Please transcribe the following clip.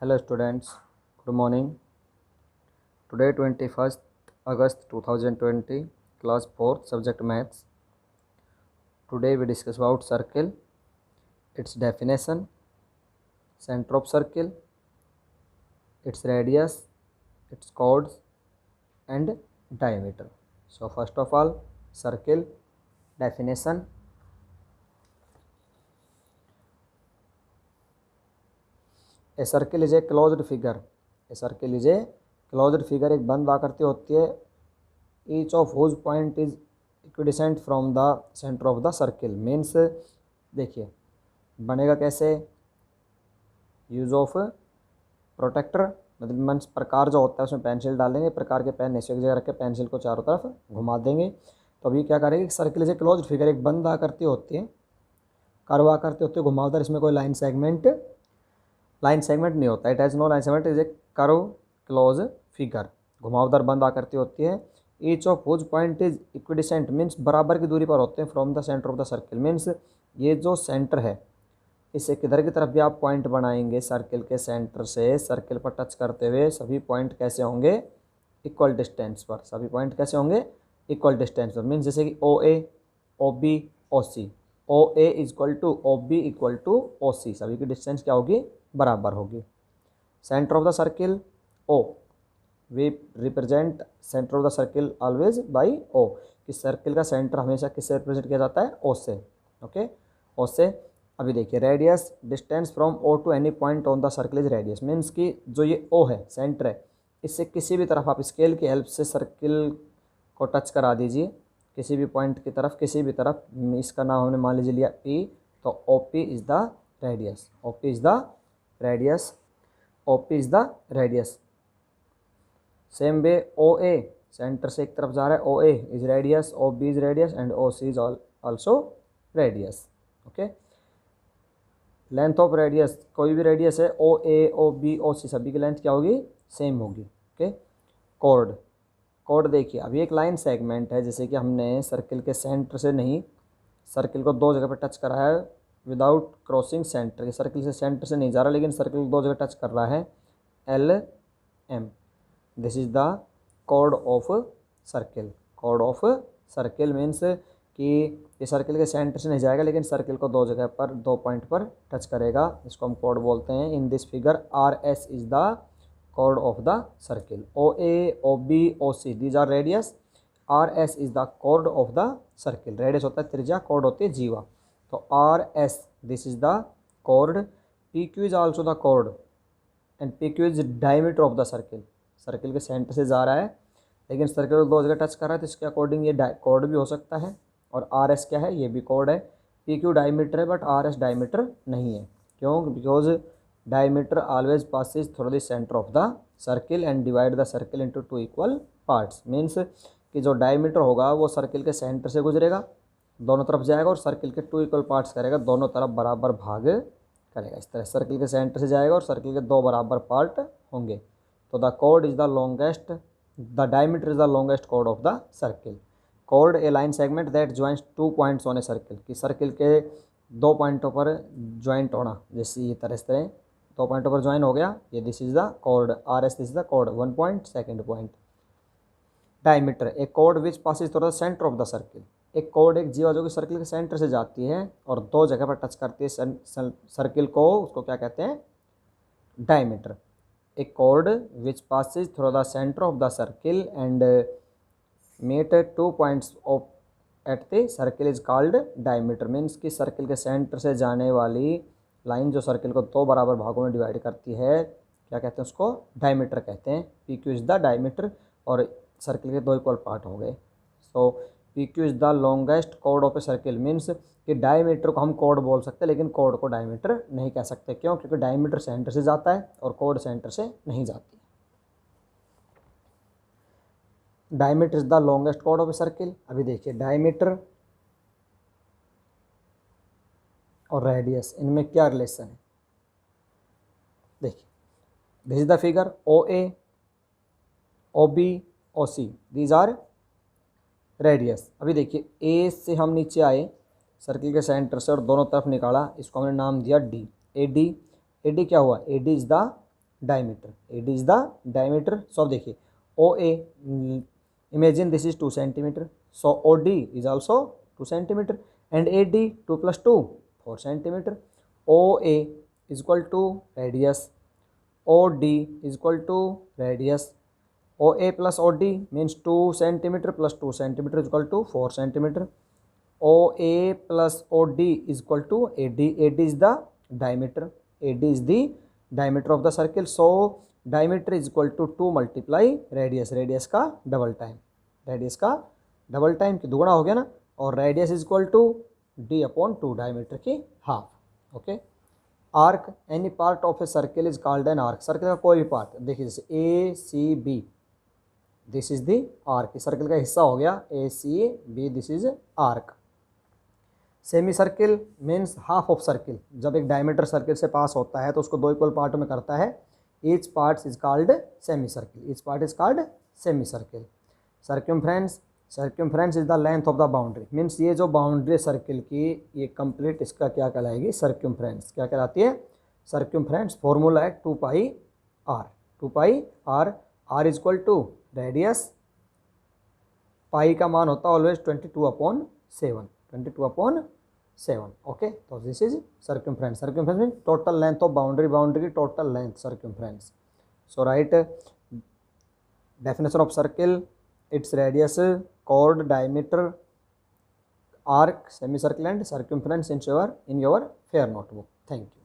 Hello students, good morning. Today 21st August 2020, class 4th, subject maths. Today we discuss about circle, its definition, center of circle, its radius, its chords and diameter. So first of all, circle definition. A circle is a closed figure. A circle is a closed figure. एक बंद आकृति होती है. Each of whose point is equidistant from the center of the circle. Means देखिए बनेगा कैसे. Use of protector, मतलब means प्रकार जो होता है उसमें पेंसिल डालेंगे. प्रकार के पेन ऐसे एक जगह रख के पेंसिल को चारों तरफ घुमा देंगे. तो अभी क्या करेंगे, circle is a closed figure, एक बंद आकृति होती है, कर्व आकृति होती है, घुमावदार. इसमें कोई लाइन सेगमेंट नहीं होता. It has no line segment, is a curve close figure. घुमावदार बंद आकृति होती है. Each of whose point is equidistant, means बराबर की दूरी पर होते हैं from the centre of the circle. Means ये जो सेंटर है इससे किधर की तरफ भी आप पॉइंट बनाएंगे सर्किल के सेंटर से सर्किल पर टच करते हुए सभी पॉइंट कैसे होंगे, इक्वल डिस्टेंस पर. सभी पॉइंट कैसे होंगे, इक्वल डिस्टेंस पर. मीन्स जैसे कि O A, O B, O C. O A is equal to O B equal to O C. सभी की डिस्टेंस क्या होगी, बराबर होगी. Centre of the circle O, we represent centre of the circle always by O. कि circle का centre हमेशा किससे रिप्रेजेंट किया जाता है, ओ से. ओके, ओ से. अभी देखिए radius, distance from O to any point on the circle is radius. Means कि जो ये ओ है, सेंटर है, इससे किसी भी तरफ आप स्केल की हेल्प से सर्किल को टच करा दीजिए, किसी भी पॉइंट की तरफ, किसी भी तरफ. इसका नाम हमने मान लीजिए लिया पी, तो O P is the radius. O P is the radius. O P is the radius. Same way O A, centre से एक तरफ जा रहा है, O A is radius, O B is radius and O C is also radius. Okay, length of radius, कोई भी radius है, O A, O B, O C, सभी की लेंथ क्या होगी, सेम होगी. Okay, cord. कॉर्ड देखिए, अभी एक लाइन सेगमेंट है, जैसे कि हमने सर्किल के सेंटर से नहीं, सर्किल को दो जगह पर टच करा है विदाउट क्रॉसिंग सेंटर. सर्किल से सेंटर से नहीं जा रहा, लेकिन सर्किल दो जगह टच कर रहा है. L M, this is the chord of circle. Chord of circle means कि ये सर्किल के सेंटर से नहीं जाएगा, लेकिन सर्किल को दो जगह पर, दो पॉइंट पर टच करेगा. इसको हम कॉर्ड बोलते हैं. In this figure R S is the chord of the circle. O A, O B, O C, these are radius. R S is the chord of the circle. Radius होता है त्रिज्या, chord होती है जीवा. तो R S, this is the chord. P Q is also the chord and P Q is diameter of the circle. Circle के centre से जा रहा है, लेकिन सर्किल को दो जगह टच कर रहा है, तो इसके अकॉर्डिंग ये कॉर्ड भी हो सकता है. और आर एस क्या है, ये भी कॉर्ड है. पी क्यू डायमीटर है, बट आर एस डायमीटर नहीं है. क्यों, because diameter always passes through the centre of the circle and divide the circle into two equal parts. Means कि जो डायमीटर होगा वो सर्किल के सेंटर से गुजरेगा, दोनों तरफ जाएगा और सर्किल के टू इक्वल पार्ट्स करेगा, दोनों तरफ बराबर भाग करेगा. इस तरह सर्किल के सेंटर से जाएगा और सर्किल के दो बराबर पार्ट होंगे. तो the chord is the longest, the diameter is the longest chord of the circle. Chord a line segment that joints two points on a circle. कि सर्किल के दो पॉइंटों पर ज्वाइंट होना, जैसे ये तरह इस तरह दो पॉइंटों पर ज्वाइन हो गया, ये this is the chord. R S, this is the chord. One point, second point. Diameter, a chord which passes through the centre of the circle. एक कॉर्ड, एक जीवा जो कि सर्किल के सेंटर से जाती है और दो जगह पर टच करती है सर्किल को, उसको क्या कहते हैं, diameter. A chord which passes through the center of the circle and meet 2 points of at the circle is called diameter. Means कि सर्किल के सेंटर से जाने वाली लाइन जो सर्किल को दो बराबर भागों में डिवाइड करती है, क्या कहते हैं उसको, डायमीटर कहते हैं. P Q is the diameter और सर्किल के दो इक्वल पार्ट हो गए. So P Q is the longest chord of a circle. Means कि डायमीटर को हम कॉर्ड बोल सकते हैं, लेकिन कॉर्ड को डायमीटर नहीं कह सकते. क्यों, क्योंकि डायमीटर सेंटर से जाता है और कॉर्ड सेंटर से नहीं जाती. Diameter is the longest chord of a circle. अभी देखिए डायमीटर और रेडियस, इनमें क्या रिलेशन है. देखिए this is the figure. O A, O B, O C, these are radius. अभी देखिए ए से हम नीचे आए सर्किल के सेंटर से और दोनों तरफ निकाला, इसको हमने नाम दिया D. A D, A D क्या हुआ, A D is the diameter. AD is the diameter. So अब देखिए OA, imagine this is 2 centimeter. So OD is also 2 centimeter and AD 2 plus 2 4 centimeter. OA is equal to radius. OD is equal to radius. OA plus OD means 2 centimeter plus 2 centimeter is equal to 4 centimeter. OA plus OD is equal to AD. AD is the diameter. AD is the diameter of the circle. So diameter is equal to 2 multiply radius. Radius का double time, radius का double time की दुगुना हो गया ना, और radius is equal to d upon 2 diameter की half. Okay. Arc, any part of a circle is called an arc. Circle का कोई भी पार्ट देखिए, जैसे A C B, this is the arc. Circle का हिस्सा हो गया A C B, this is arc. Semi circle means half of circle. जब एक डायमीटर सर्किल से पास होता है तो उसको दो इक्वल पार्ट में करता है. Each part is called semi circle. Each part is called semi circle. Circumference, circumference is the length of the boundary. Means ये जो बाउंड्री सर्किल की ये कंप्लीट, इसका क्या कहलाएगी? सर्कमफ्रेंस. क्या कहलाती है? सर्कमफ्रेंस. फॉर्मूला है 2 pi R. 2 pi R. R is equal to radius, pi का मान होता है ऑलवेज 22/7. 22/7. ओके. तो this is circumference. Circumference mean total length of boundary, boundary की total length, circumference. So right definition of circle: its radius, chord, diameter, arc, semicircle and circumference in your fair notebook. Thank you.